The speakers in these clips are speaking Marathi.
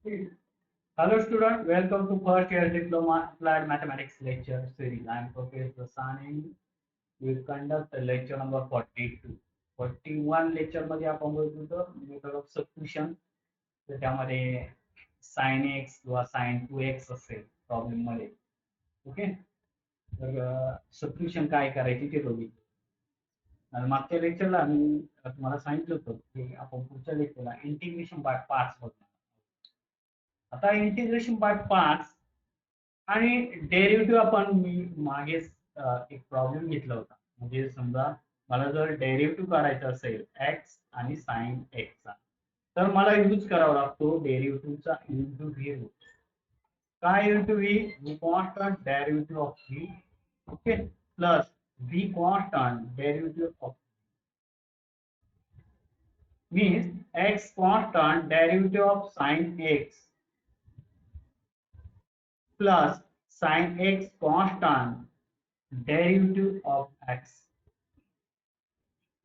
Hello student, welcome to first year diploma applied mathematics lecture series. I am Professor Sani. We conduct lecture number 42. 41 lecture मध्ये आपण बघत होतो मेथड ऑफ सबस्टिट्यूशन. तर त्यामध्ये sin x किंवा sin 2x असेल प्रॉब्लेम मध्ये. ओके. तर सबस्टिट्यूशन काय करायची ते बघितलं. आणि मागच्या लेक्चरला मी तुम्हाला सांगितलं होतं की आपण पुढच्या लेक्चरला इंटिग्रेशन बाय पार्ट्स बघणार. आता इंटिग्रेशन बाय पार्ट्स आणि डेरिव्हेटिव्ह आपण मी मागेच एक प्रॉब्लेम घेतला होता. म्हणजे समजा मला जर डेरिव्हेटिव्ह काढायचा असेल एक्स आणि साइन एक्सचा, तर मला यूज करावा लागतो डेरिव्हेटिव्हचा इंटू व्ही रूट. काय into V constant derivative of V, okay, plus V constant derivative of means x constant derivative of sin x plus sin x constant derivative of x,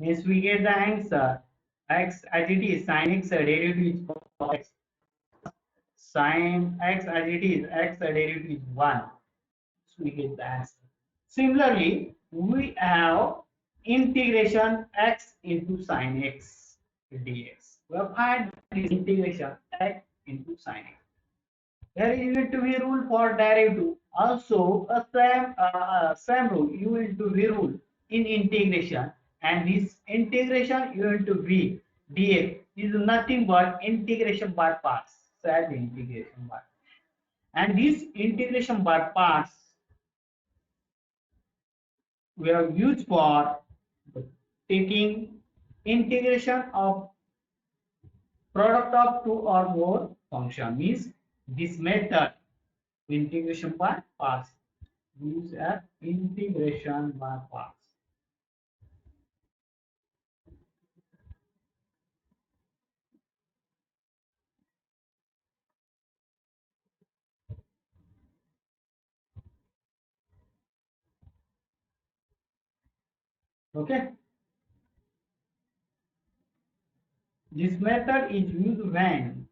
means we get the answer x as it is sin x derivative of x, sin x as it is x derivative is 1, so we get the answer. Similarly, we have integration x into sin x dx. We have had this integration x into sin x. There is into V rule for derivative. Also, a same rule U into V rule in integration, and this integration U into V dx is nothing but integration by parts. Sad integration by, and this integration by parts we have used for taking integration of product of two or more function. Means this method integration by parts use as integration by parts. Okay, this method is used when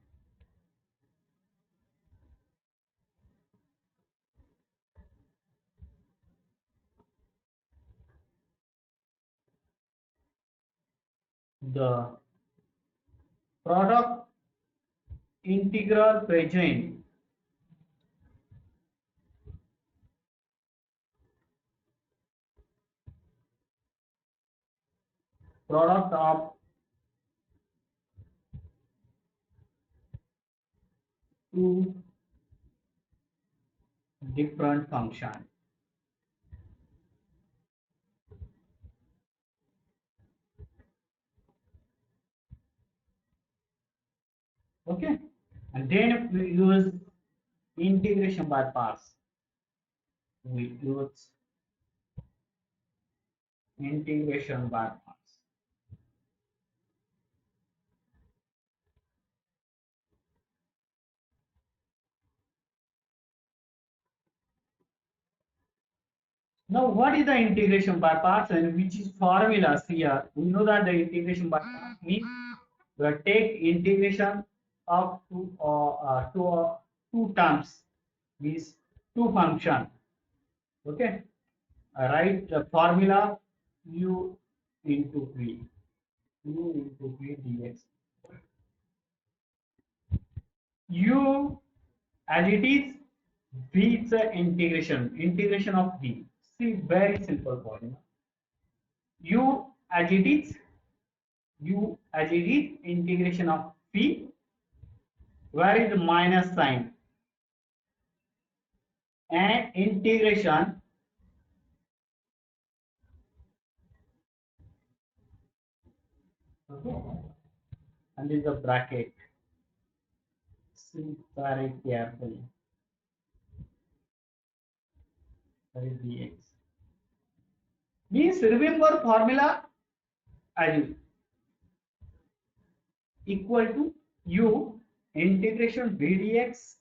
the product integral present product of two different function. Okay, and then we use integration by parts. We use integration by parts. Now, what is the integration by parts and which is formulas here? We know that the integration by parts means we take integration of two terms, means two function. Okay, write the formula u into v, u into v dx. U as it is, v is the integration of v. See, very simple formula. U as it is, u as it is integration of v. Where is the minus sign? And integration and is a bracket. See very carefully. That is dx. Means remember formula as equal to u integration v dx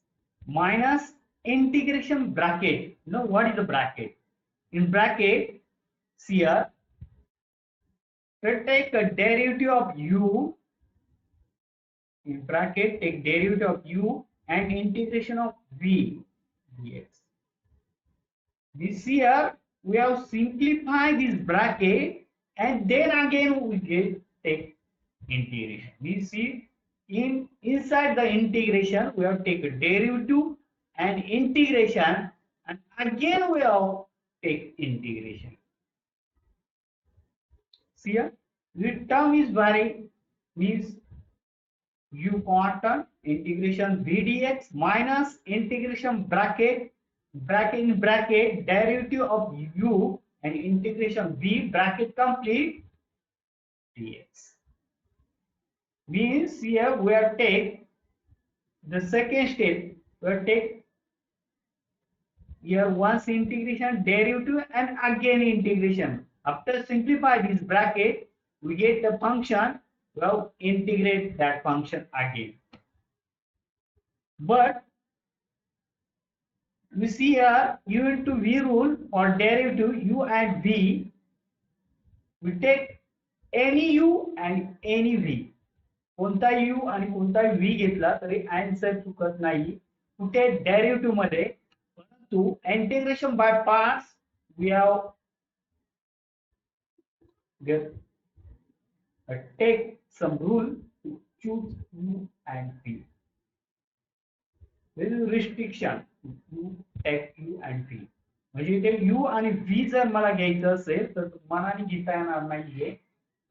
minus integration bracket. You know what is the bracket? In bracket, here, we take a derivative of u. In bracket, take derivative of u and integration of v dx. This here we have simplified this bracket and then again we get take integration. We see inside the integration we have take a derivative and integration, and again we have take integration. See here, the term is varying, means u constant integration v dx minus integration bracket in bracket derivative of u and integration v bracket complete dx. Means here we have take the second step, we have take here once integration derivative and again integration. After simplify this bracket, we get the function, we have integrate that function again. But we see here u into v rule for derivative u and v, we take any u and any v. कोणता u आणि कोणता v घेतला तरी आन्सर चुकत नाही कुठे डेरिव्हेटिव्ह मध्ये, परंतु integration by parts we have take some rule to choose u and v. There is restriction to take u and v. म्हणजे इथे u आणि v जर मला घ्यायचं असेल तर मनाने घेता येणार नाहीये,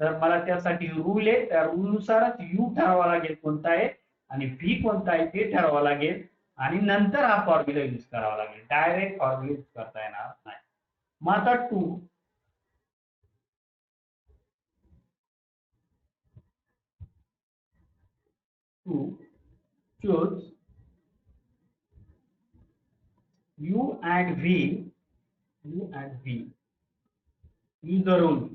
तर मला त्यासाठी रूल आहे, त्या रूल नुसारच u ठरवावा लागेल कोणता आहे आणि v कोणता आहे ते ठरवावं लागेल आणि नंतर हा फॉर्म्युला यूज करावा लागेल. डायरेक्ट फॉर्म्युला यूज करता येणार नाही. मग आता to choose u and v, use the rule.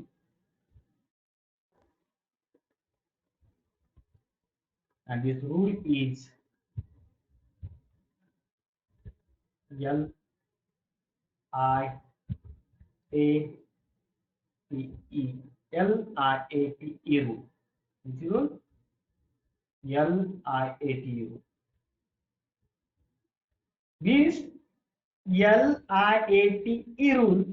And this rule is L I A P E, L-I-A-T-E rule. Which rule? L-I-A-T rule. Means L-I-A-T-E rule.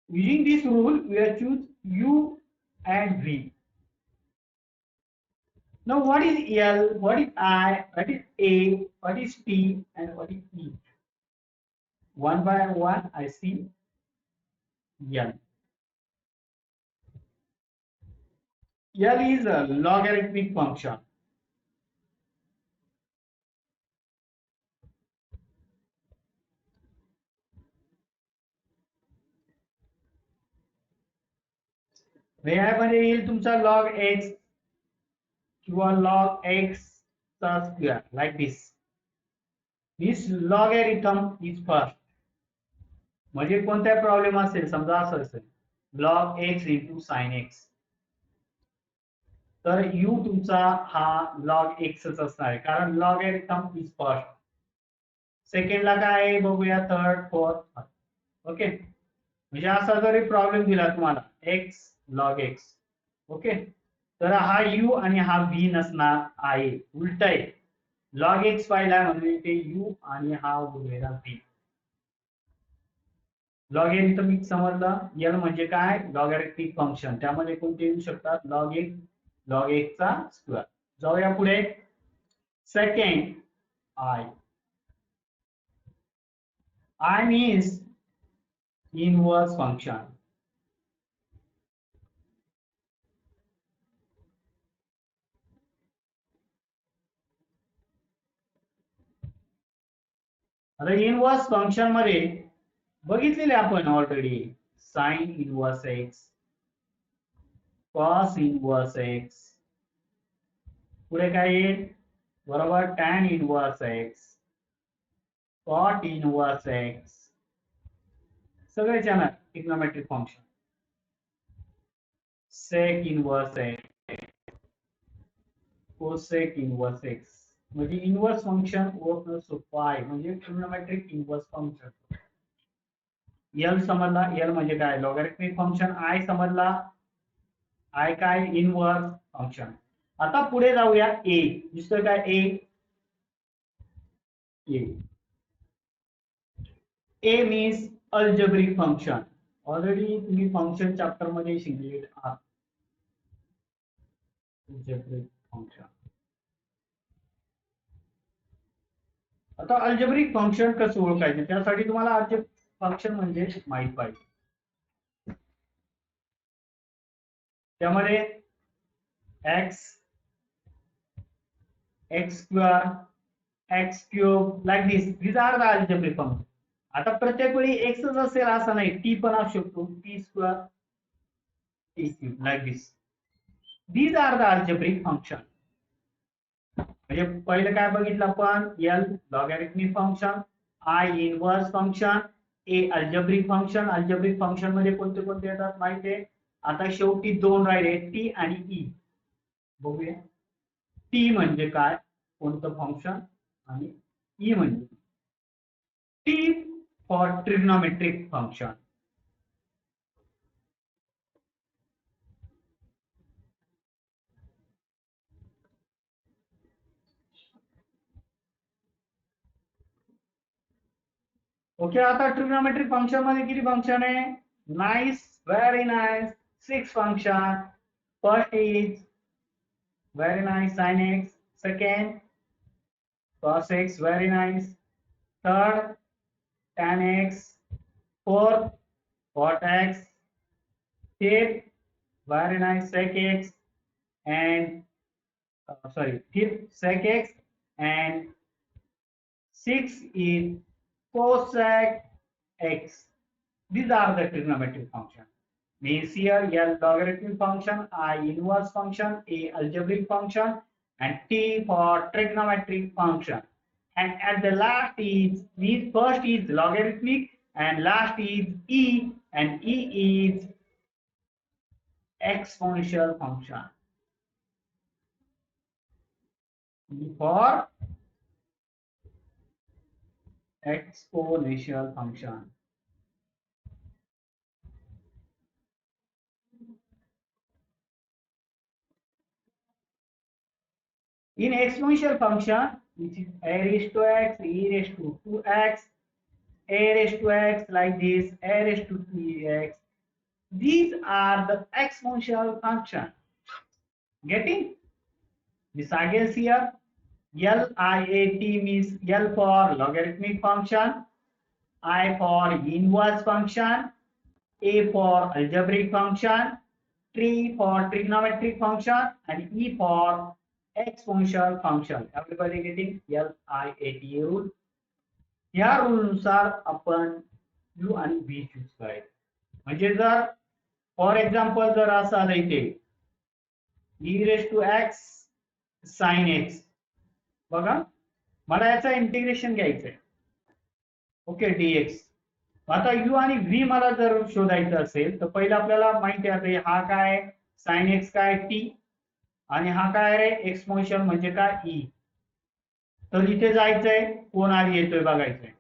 Using this rule, we have choose U and V. Now, what is L? What is I? What is A? What is T? And what is E? One by one, I see L. L is a logarithmic function. मध्ये येईल तुमचा log x किंवा log x चा square, like this. This logarithm is first. म्हणजे कोणता प्रॉब्लेम असेल, समजा असं असेल log x into sin x, तर u तुमचा हा log x च असणार आहे कारण logarithm is first. सेकंड ला काय आहे बघूया, थर्ड, फोर्थ. ओके, म्हणजे असा जरी प्रॉब्लेम दिला तुम्हाला x log x, ओके, तर हा u आणि हा v नसणार आहे, उलट आहे. log x पाहिला म्हणजे ते u आणि हा उरलेला v. लॉगॅरिथमिक समजला. l म्हणजे काय, लॉगॅरिथमिक फंक्शन, त्यामध्ये कोणते येऊ शकतात, log x चा स्क्वेअर. जाऊया पुढे. Second I means inverse function. आता इनवर्स फंक्शन मध्ये बघितलेले आपण already sin inverse x, cos inverse x, पुढे काय येईल बरोबर tan inverse x, cot inverse x, सगळे channel trigonometric function. Sec inverse x, cosec inverse x, म्हणजे इनवर्स फंक्शन ओळखणं सोपं आहे, म्हणजे ट्रिग्नोमेट्रिक इनवर्स फंक्शन. एल समजला, एल म्हणजे काय लॉगॅरिथमिक फंक्शन. आय समजला, आय काय इनवर्स फंक्शन. आता पुढे जाऊया ए. दुसरं काय ए, A. A means algebraic function. Already तुम्ही function chapter मध्ये शिकलेले आहात. Algebraic function. आता अल्जेब्रिक फंक्शन कसं ओळखायचं त्यासाठी तुम्हाला फंक्शन म्हणजे माहित पाहिजे. त्यामध्ये x x square x cube like this, these are the algebraic function. आता प्रत्येक वेळी x च असेल असं नाही, t पण असू शकतो, t square t cube like this. These are the algebraic function. म्हणजे पहिलं काय बघितलं आपण, l logarithmic function, i inverse function, a algebraic function. Algebraic function मध्ये कोणते कोणते येतात माहिती आहे. आता शेवटी दोन राहिले, t आणि e. बघूया t म्हणजे काय, कोणतं फंक्शन, आणि e म्हणजे t for trigonometric function. Okay, आता ट्रिग्नोमेट्रिक फंक्शन मध्ये किती फंक्शन आहे, nice, very nice, 6 function. First is very nice sin x, second cos x, very nice, third tan x, fourth cot x, fifth very nice sec x, and fifth sec x, and sixth is cosec x. These are the trigonometric function. Means here L logarithmic function, I inverse function, A algebraic function, and T for trigonometric function. And at the last is, means first is logarithmic and last is E, and E is exponential function. E for exponential function. In exponential function, which is a raised to x, e raised to 2x, a raised to x like this, a raised to 3x, these are the exponential function. Getting? This again here, LIAT means L for logarithmic function, I for inverse function, A for algebraic function, T for trigonometric function, and E for exponential function. Everybody getting LIAT rule? या रूल नुसार आपण u आणि v चूज करायचं. म्हणजे जर फॉर एक्झाम्पल जर असं आलं इथे e raise to x sin x, बघा मला याचा इंटिग्रेशन घ्यायचंय, ओके, dx. आता u आणि v मला जर शोधायचं असेल तर पहिलं आपल्याला माहिती आहे हा काय sin x काय t, आणि हा काय रे एक्सपोनेन्शियल म्हणजे काय e. तर इथे जायचंय, कोण आधी येतोय बघायचंय,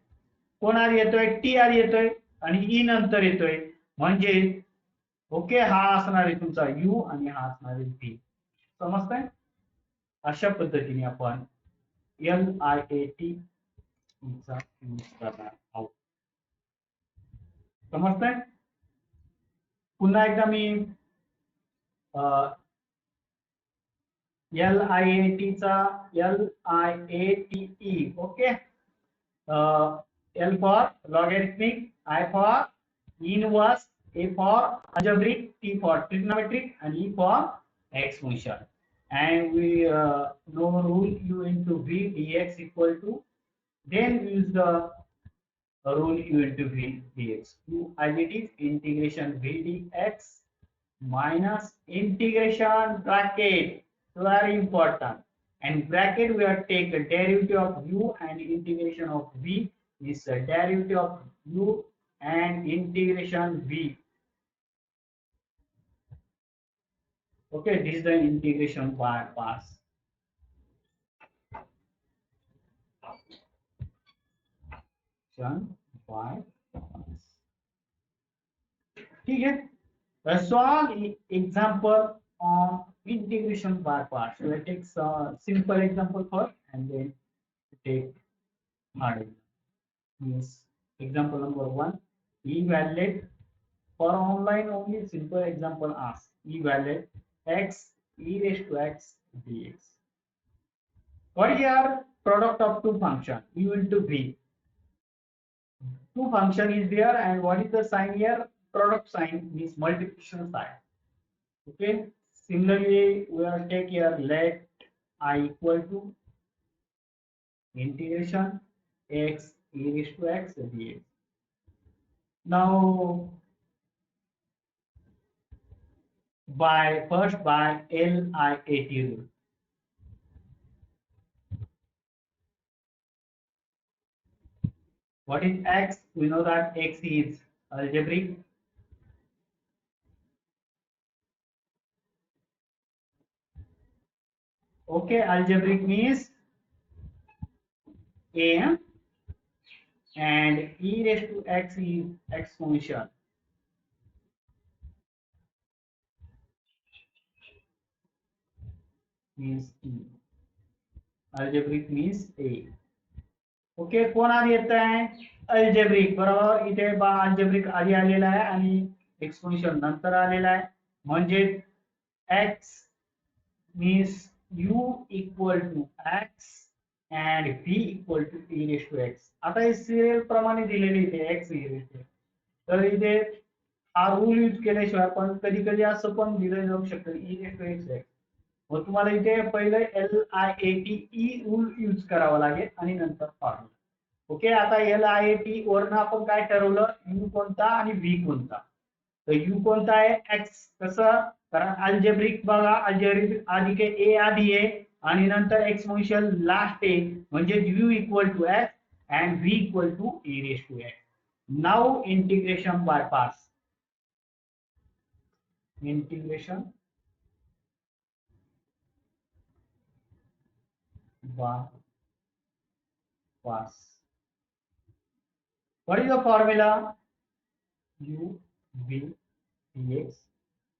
कोण आधी येतोय, टी आधी येतोय आणि ई नंतर येतोय. म्हणजे ओके, हा असणार आहे तुमचा यू आणि हा असणार आहे व्ही. समजतंय? अशा पद्धतीने आपण LIAT चा यूज करणार आहोत. समजतंय? पुन्हा एकदा मी LIAT चा LIATE, okay, L for logarithmic, I for inverse, A for algebraic, T for trigonometric, and E for exponential. And we know rule u into v dx equal to, then we use the rule u into v dx. U as it is integration v dx minus integration bracket, very important. And bracket we have taken derivative of u and integration of v is a derivative of u and integration v. Okay, this is the integration by parts. By parts. ठीक है? Let's solve example on integration by parts. So I take simple example first and then take means example number 1, evaluate for online only simple example ask evaluate x e raised to x dx. What is your product of two function u into v? Two function is there and what is the sign here? Product sign means multiplication sign. Okay. Similarly, we will take here let I equal to integration x e raised to x dx. Now, by LIAT rule. What is x? We know that x is algebraic. Okay, algebraic means a and e raised to x is exponential. Means e. Algebraic means a. Okay कोण आधी येत आहे अल्जेब्रिक बरोबर इथे अल्जेब्रिक आधी आलेला आहे आणि एक्सपोनेन्शियल नंतर आलेला आहे म्हणजे x means u equal to x and v equal to e raised to x. आता हे सिरियल प्रमाणे दिलेले इथे x e raised to x. तर इथे हा रूल यूज केल्याशिवाय पण कधी कधी असं पण दिलं जाऊ शकतं e raised to x. मग तुम्हाला इथे पहिले LIAT रूल यूज करावा लागेल आणि नंतर फॉर्म्युला. ओके आता LIAT वरनं आपण काय ठरवलं u कोणता आणि v कोणता. तर u कोणता आहे x कसं कारण अल्जेब्रिक बघा अल्जेब्रिक आधी के a आधी आहे आणि नंतर एक्सपोनेन्शियल लास्ट आहे म्हणजे u equal to x and v equal to e raised to x. Now integration by parts. Integration by parts. What is the formula? U v dx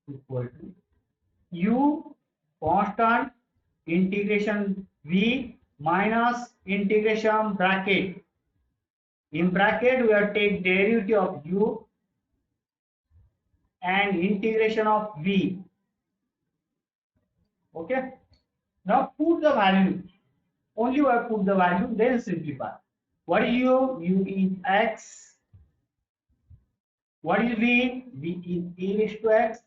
equal to u constant integration v minus integration bracket. In bracket we have take derivative of u and integration of v. Okay. Now put the value. Only I put the value, then simplify. What is u? U is x. What is v? V is e raised to x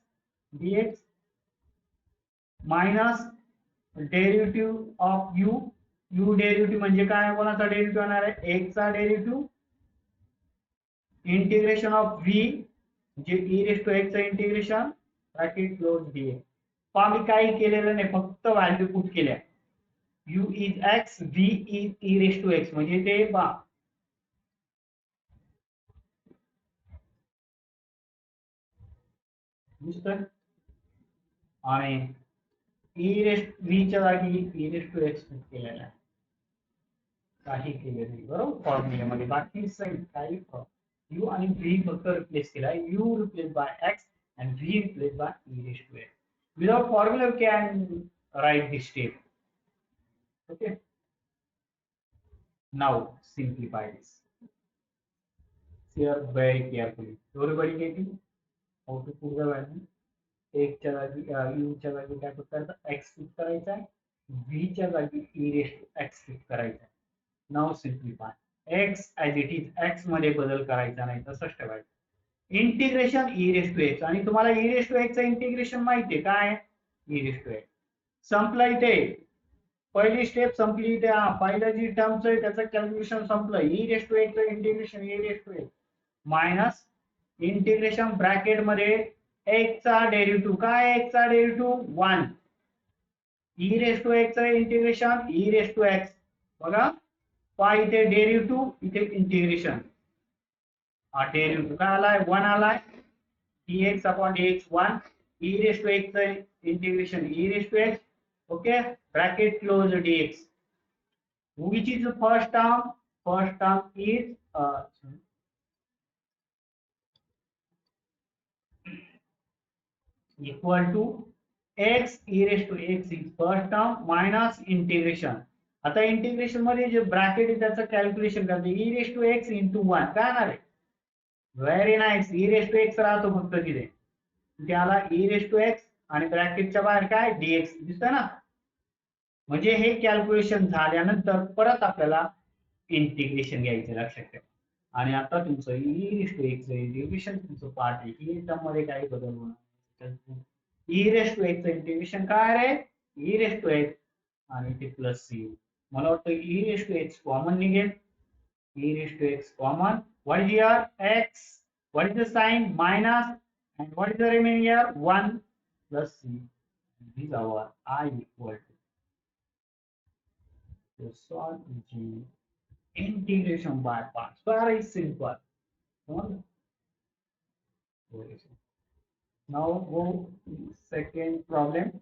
dx minus derivative of u. u derivative म्हणजे काय कोणाचा derivative येणार आहे x चा derivative integration of v जे e raised to x चा integration bracket close dx. पण आम्ही काही केलेलं नाही फक्त व्हॅल्यू पुट केल्या. u is x v is e raised to x म्हणजे ते पहा आणि e raised v च्या जागी e raised to x केलेला आहे काही केले नाही बरोबर फॉर्म्युल्यामध्ये बाकी सेम काही u आणि v फक्त रिप्लेस केला u replace by x and v replaced by e raised to x. Without formula we can write this step. Okay. Now simplify this. Here very carefully. Everybody getting how to put the value? एक च्या जागी u च्या जागी काय पुट करायचं x पुट करायचा आहे v च्या जागी e raised to x put करायचा आहे. Now simplify. x as it is x मध्ये बदल करायचा नाही तसंच ठेवायचं. Integration e raised to x आणि तुम्हाला e raised to x चं इंटिग्रेशन माहिती आहे काय e raised to x. संपला इथे पहिली स्टेप संपली इथे पहिला जी टर्मचं आहे त्याचं कॅल्क्युलेशन संपलं e raised to x चं integration e raised to x minus integration bracket मध्ये x चा डेरिव्हेटिव्ह काय x चा derivative 1 e raised to x चं integration e raised to x बघा पहा इथे डेरिव्हेटिव्ह इथे इंटिग्रेशन हा डेरिव्हेटिव्ह काय आलाय 1 आलाय dx upon dx 1 e raised to x चं integration e raised to x. Okay, bracket close dx. Which is the first term? First term is equal to x e raised to x is first term minus integration. आता इंटिग्रेशन मध्ये जे ब्रॅकेट आहे त्याचं कॅल्क्युलेशन करते e raise to x into one काय येणार आहे. Very nice. E raise to x राहतो फक्त तिथे, त्याला ई रेस टू एक्स आणि ब्रॅकेटच्या बाहेर काय डीएक्स दिसतंय ना. म्हणजे हे कॅल्क्युलेशन झाल्यानंतर परत आपल्याला इंटिग्रेशन घ्यायचं लक्षात ठेवा. आणि आता तुमचं e raise to x integration तुमचं पार्ट आहे की त्यामध्ये काही बदल होणार. E raise to x integration काय रे ई रेस टू एक्स आणि ते प्लस सी. मला वाटतं e raise to x common निघेल. e raised to x common. What is here? X. What is the sign? Minus. And what is the remaining here? 1 plus c. This is our I equal to. So solve the integration by parts. Very simple. Now go to second problem.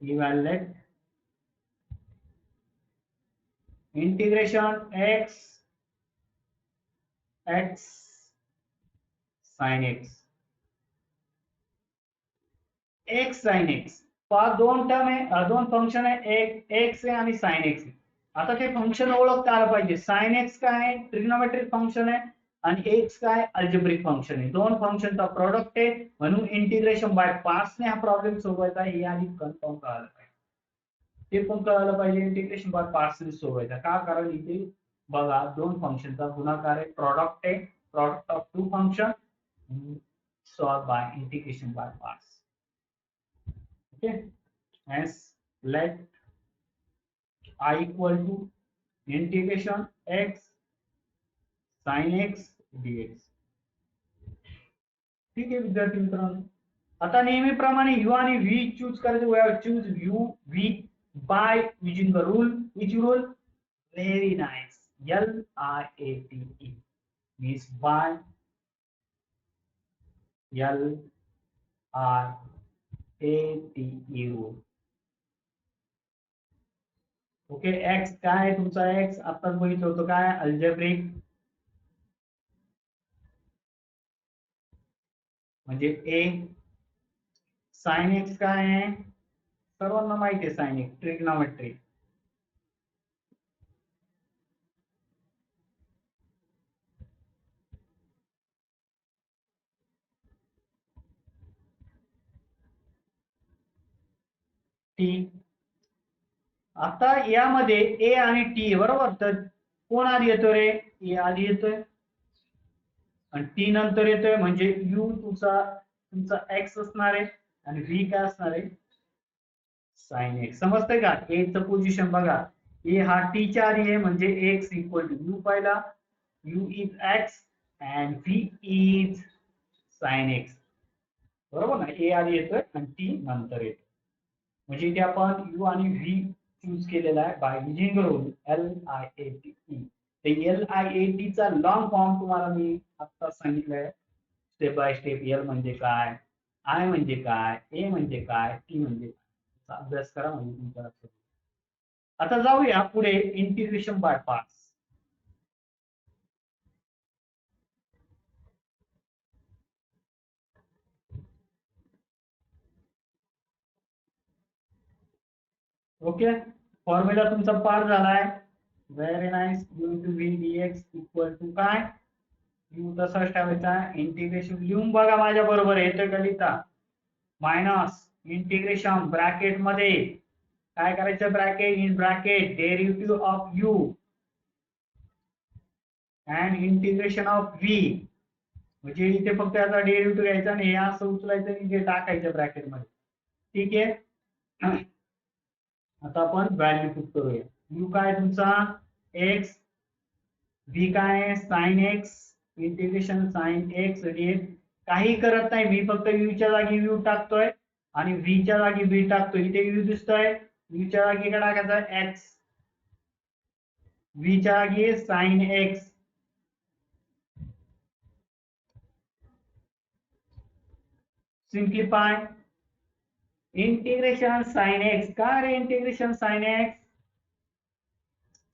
Evaluate integration x sin x sin x पहा दोन टर्म आहे, दोन फंक्शन आहे, एक एक्स आहे आणि साइन एक्स आहे. आता ते फंक्शन ओळखता आलं पाहिजे. साइन एक्स काय आहे ट्रिग्नोमेट्रिक फंक्शन आहे आणि एक्स काय अल्जेब्रिक फंक्शन आहे. दोन फंक्शनचा प्रोडक्ट आहे म्हणून इंटिग्रेशन बाय पार्ट्स ने हा प्रॉब्लेम सोडवायचा आहे. हे आधी कन्फर्म करायला पाहिजे. ते पण कळायला पाहिजे इंटिग्रेशन बाय पार्ट्स ने सोडवायचा का, कारण इथे बघा दोन फंक्शनचा गुणाकार आहे, प्रोडक्ट आहे, product of two function solve by integration by parts. Okay, hence let I equal to integration x sin x dx. ठीक आहे विद्यार्थी मित्रांनो. आता नेहमीप्रमाणे u आणि v चूज करायचे. we have choose u v by using the rule. which rule? Very nice. LIATE means by LIATE rule. Okay x काय आहे तुमचा एक्स आताच बघितलं होतं काय अल्जेब्रिक म्हणजे ए. साइन एक्स काय आहे सर्वांना माहिती आहे साइन एक्स ट्रिग्नोमेट्री. टी आता यामध्ये ए आणि टी बरोबर तर कोण आधी येतो रे ए आधी येतोय आणि टी नंतर येतोय म्हणजे यू तुमचा एक्स असणार आहे आणि व्ही काय असणार आहे साइन एक्स. समजतंय का. ए चं पोझिशन बघा ए हा टी च्या आधी आहे म्हणजे एक्स इक्वल टू यू पहिला you is x and V is sine x बरोबर ना. ए आधी येतोय आणि टी नंतर येतो म्हणजे इथे आपण यू आणि व्ही चूज केलेला आहे बाय युजिंग रूल LIATE. ते LIATE चा लॉंग फॉर्म तुम्हाला मी आता सांगितलंय स्टेप बाय स्टेप. एल म्हणजे काय, आय म्हणजे काय, ए म्हणजे काय, टी म्हणजे काय, अभ्यास करा म्हणजे तुमच्या लक्षात. आता जाऊया पुढे integration by parts. Okay formula तुमचा पार झालाय. Very nice. U to v dx equal to काय यू तसाच ठेवायचा. इंटिग्रेशन लिहून बघा माझ्या बरोबर येतोय का लिहिता. मायनस इंटिग्रेशन ब्रॅकेट मध्ये काय करायचं bracket in bracket derivative of you and integration of V म्हणजे इथे फक्त याचा डेरिव्हेटिव्ह घ्यायचा आणि हे असं उचलायचं आणि इथे टाकायचं ब्रॅकेट मध्ये. ठीक आहे आता आपण व्हॅल्यू पुट करूया. यू काय तुमचा एक्स व्ही काय sine x integration sign x dx. काही करत नाही मी फक्त यू च्या जागी यू टाकतोय आणि व्ही च्या जागी व्ही टाकतोय. इथे यू दिसतोय यू च्या जागी काय टाकायचं एक्स व्ही च्या जागी sin x. Simplify integration sign x काय रे integration sign x.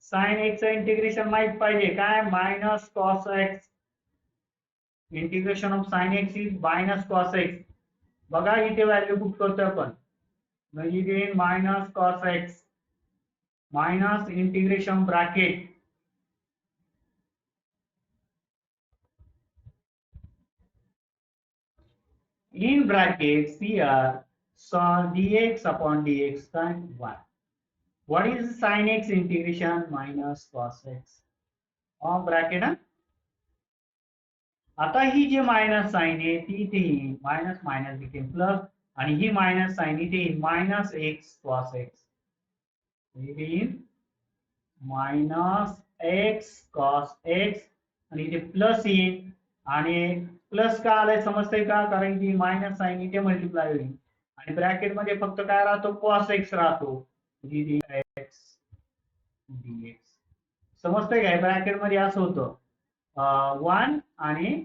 Sin x integration माहित पाहिजे काय minus cos x. Integration of sin x is minus cos x. बघा इथे व्हॅल्यू पुट करतोय आपण, म्हणजे इथे minus cos x minus integration bracket in brackets here so dx upon dx times 1. What is sin x integration minus cos x on bracket हा? आता ही जी मायनस साइन आहे ती इथे येईल, मायनस मायनस बिकेम प्लस, आणि ही मायनस साइन इथे येईल मायनस एक्स कॉस एक्स, इथे येईल मायनस एक्स कॉस एक्स, आणि इथे प्लस येईल, आणि प्लस का आलंय समजतंय का, कारण की मायनस साइन इथे मल्टिप्लाय होईल आणि ब्रॅकेट मध्ये फक्त काय राहतो कॉस एक्स राहतो, एक्स डीएक्स समजतंय काय, ब्रॅकेट मध्ये असं होतं 1 आणि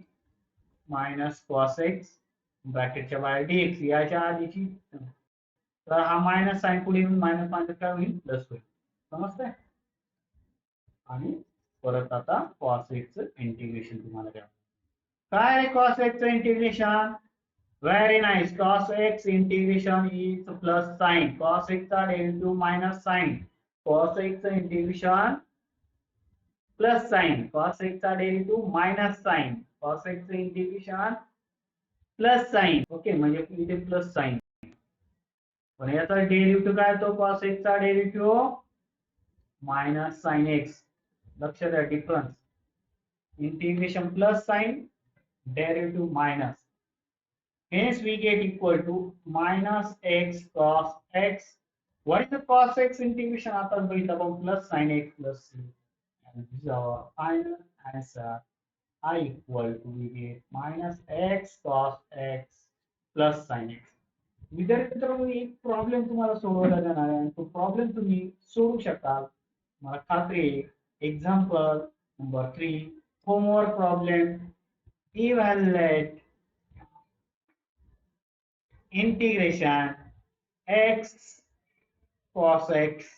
मायनस कॉस एक्स ब्रॅकेटच्या बाहेर डीएक्स याच्या आधीची, तर हा मायनस साइन पुढे येऊन मायनस मायनस काय होईल प्लस होईल, समजतंय. आणि परत आता cos x चं इंटिग्रेशन तुम्हाला द्या, काय आहे cos x चं integration, very nice, cos x integration is plus sine, cos x चा derivative minus sine, cos x चं integration plus sine, cos x चा derivative minus sine, cos x चं इंटिग्रेशन प्लस साइन, ओके, म्हणजे इथे प्लस साइन, पण याचा डेरिव्हेटिव्ह काय तो cos x चा डेरिव्हेटिव्ह मायनस साइन एक्स, लक्ष द्या difference, integration plus sign derivative minus, hence we get equal to minus x cos x. What is the cos x integration, आता बघितलं आपण plus sin x plus c, and this is our final answer. I equal to we get minus x cos x plus sin x. विद्यार्थी मित्रांनो एक प्रॉब्लेम तुम्हाला सोडवला जाणार आहे, तो प्रॉब्लेम तुम्ही सोडवू शकाल मला खात्री आहे. Example number 3, homework problem, evaluate integration x cos x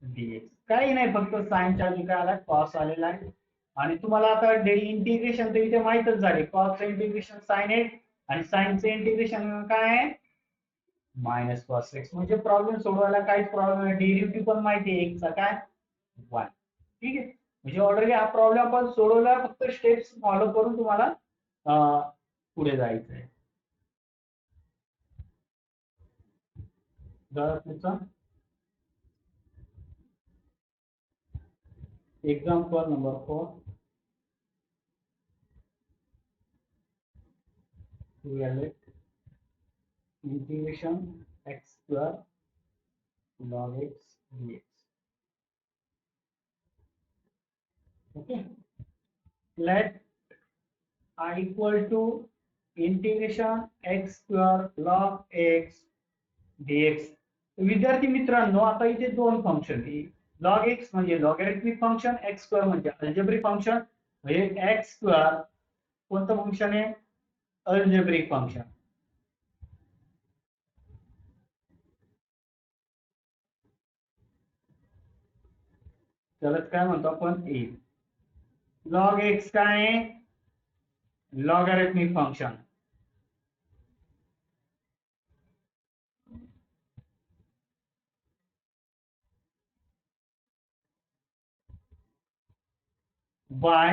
dx, काही नाही फक्त साइनच्या जागी काय आला cos आलेला आहे, आणि तुम्हाला आता इंटिग्रेशन तर इथे माहितच झाले, cos इंटिग्रेशन sin x आणि sin चे इंटिग्रेशन काय आहे मायनस cos x, म्हणजे प्रॉब्लेम सोडवायला काहीच प्रॉब्लेम नाही, डेरिव्हेटिव्ह पण माहिती आहे x चा काय 1, ठीक आहे, म्हणजे ऑलरेडी हा प्रॉब्लेम आपण सोडवला, फक्त स्टेप्स फॉलो करून तुम्हाला पुढे जायचं आहे. Example number 4, evaluate integration x square log x dx. Okay, let I equal to integration x square log x dx. विद्यार्थी मित्रांनो आता इथे दोन फंक्शन, लॉग एक्स म्हणजे लॉगॅरिथमिक फंक्शन, एक्स स्क्वेअर म्हणजे अल्जेब्रिक फंक्शन, म्हणजे एक्स स्क्वेअर कोणतं फंक्शन आहे अल्जेब्रिक फंक्शन. त्याला काय म्हणतो आपण ए. लॉग एक्स काय आहे लॉगॅरिथमिक फंक्शन, बाय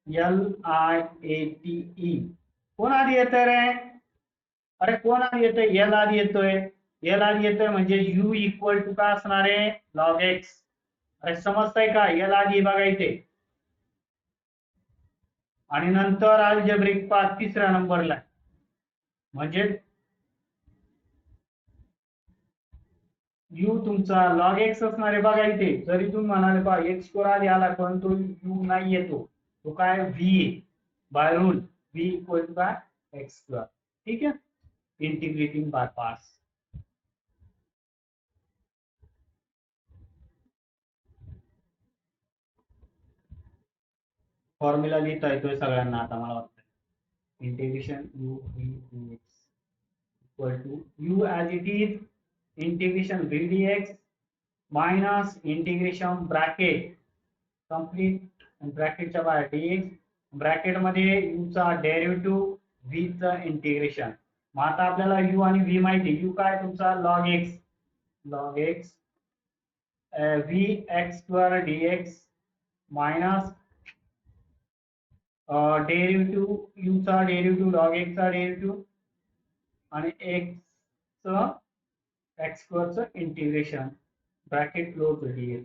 LIATE. कोण आधी येतोय रे, अरे कोण आधी येतोय, एल आधी येतोय, एल आधी येतोय म्हणजे u इक्वल टू काय असणार आहे लॉग एक्स. अरे समजतंय का, एल आधी बघा इथे, आणि नंतर अल्जेब्रिक पार्ट तिसऱ्या नंबरला, म्हणजे u तुमचा लॉग एक्स असणार आहे बघा इथे, जरी तुम्ही म्हणाले बा एक्स स्क्वेअर आधी आला पण तो u नाही येतो, तो काय v by rule v equal to काय एक्स स्क्वेअर, ठीक आहे, इंटिग्रेटिंग बाय पार्ट्स. फॉर्म्युला लिहिता येतोय सगळ्यांना आता मला वाटतं, integration u v dx equal to u as it is integration v dx minus integration bracket complete ब्रॅकेटच्या बाहेर dx, ब्रॅकेट मध्ये u चा डेरिव्हेटिव्ह v चं इंटिग्रेशन. मग आता आपल्याला u आणि v माहिती. u काय तुमचा log x, log x v x square dx minus derivative u चा डेरिव्हेटिव्ह log x चा डेरिव्हेटिव्ह आणि x चं x स्क्वेअर चं इंटिग्रेशन ब्रॅकेट क्लोज dx.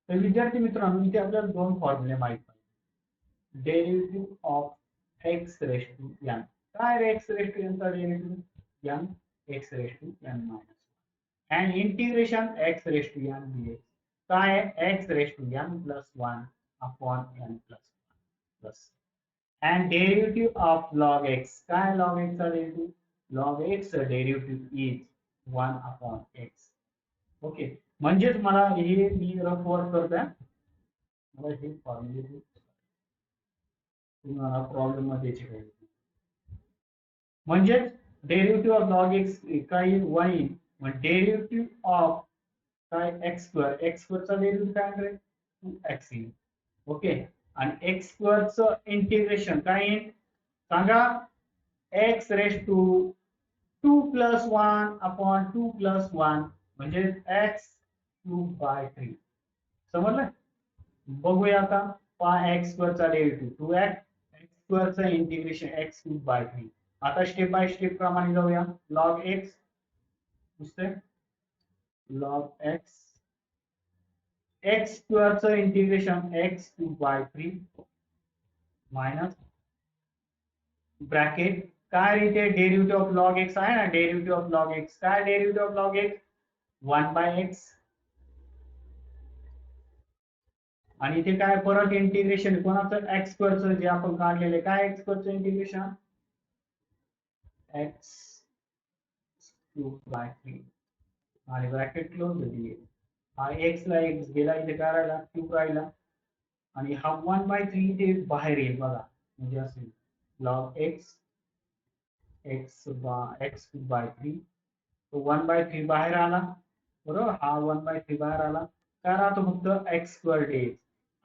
तर विद्यार्थी मित्रांनो इथे आपल्याला दोन फॉर्म्युले माहित आहेत. Derivative of x raise to n. काय रे x रेज टू n चा derivative n x raise to n minus and integration x raised to n dx. काय x raised to n plus 1 upon n plus 1 plus and derivative of log x. काय log x चा derivative? log x चा derivative is 1 upon x. Okay, म्हणजेच मला हे मी रफ वर्क करतोय. मला हे फॉर्म्युले तुम्हाला प्रॉब्लेम मध्ये शिकायचं. म्हणजेच डेरिव्हेटिव्ह ऑफ log x काय 1 येईल. मग डेरिव्हेटिव्ह ऑफ काय x स्क्वेअर, x स्क्वेअर चा डेरिव्हेटिव्ह काय करेल 2x येईल. ओके, आणि x स्क्वेअर चं इंटिग्रेशन काय येईल सांगा. x raise to 2 plus 1 upon 2 plus 1 म्हणजे x क्यूब बाय 3. समजलं? बघूया आता. पहा x स्क्वेअर चा डेरिव्हेटिव्ह 2x, x स्क्वेअर चं इंटिग्रेशन x क्यूब बाय 3. आता स्टेप बाय स्टेप प्रमाणे जाऊया. log x पुसते log x x स्क्वेअर चं integration x cube by 3 minus bracket काय इथे डेरिव्हेटिव्ह ऑफ log x आहे ना. डेरिव्हेटिव्ह ऑफ log x काय derivative of log x 1 by x आणि इथे काय परत इंटिग्रेशन कोणाचं x स्क्वेअर चं जे आपण काढलेले काय x स्क्वेअर चं इंटिग्रेशन x क्यूब बाय 3 आणि ब्रॅकेट क्लोज होईल. हा x ला x गेला इथे काय राहिला क्यूब राहिला आणि हा 1 बाय 3 इथे बाहेर येईल बघा. म्हणजे असेल log x x cube by 3 तो 1 बाय 3 बाहेर आला बरोबर. हा 1 बाय 3 बाहेर आला. काय राहतो फक्त x स्क्वेअर dx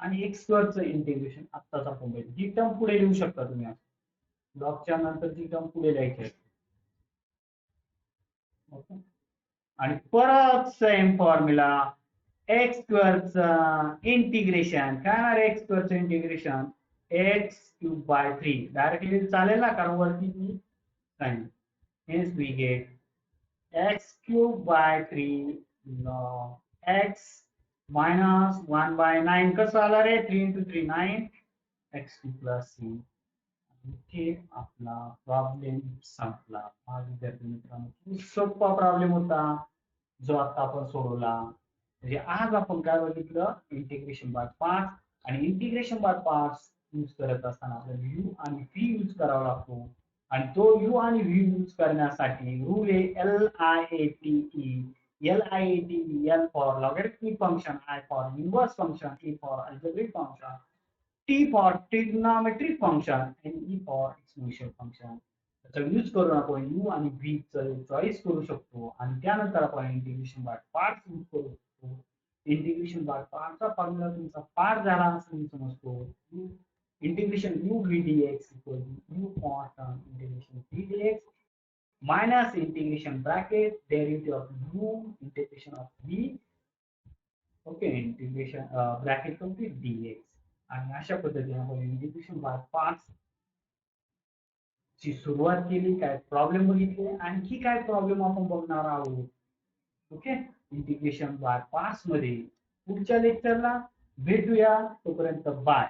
आणि x स्क्वेअर चं इंटिग्रेशन आत्ताच आपण बघितलं. ही टर्म पुढे लिहू शकता तुम्ही. लॉगच्या नंतरची टर्म पुढे लिहायची. ओके, आणि परत सेम फॉर्म्युला x स्क्वेअर चं इंटिग्रेशन काय होणार. x स्क्वेअर चं integration x cube by 3 directly चालेल ना कारण वरती मी sign. Hence we get x cube by 3 log x minus 1 by 9. कसं आला रे 3 into 3 9 x cube plus c. इथे आपला प्रॉब्लेम संपला. हा विद्यार्थी मित्रांनो सोपा प्रॉब्लेम होता जो आता आपण सोडवला. म्हणजे आज आपण काय बघितलं इंटिग्रेशन बाय पार्ट्स. आणि इंटिग्रेशन बाय पार्ट्स यूज करत असताना आपल्याला u आणि v यूज करावा लागतो. आणि तो u आणि v यूज करण्यासाठी रूल आहे LIATE. L for logarithmic function, I for inverse function, E for algebraic function, T for trigonometric function and E for exponential function. त्याचा यूज करून आपण u आणि v चं चॉईस करू शकतो आणि त्यानंतर आपण इंटिग्रेशन बाय पार्ट्स यूज करू शकतो. इंटिग्रेशन बाय पार्टचा फॉर्म्युला तुमचा पार्ट झाला असं मी समजतो. Integration u v dx equal to u cos integration v dx minus integration bracket derivative of u integration of v. Okay, integration bracket complete dx. आणि अशा पद्धतीने आपण इंटिग्रेशन बाय पार्ट्स ची सुरुवात केली. काय प्रॉब्लेम बघितले, आणखी काय प्रॉब्लेम आपण बघणार आहोत. ओके, इंटिग्रेशन बाय पार्ट्स मध्ये पुढच्या लेक्चरला भेटूया. तोपर्यंत बाय.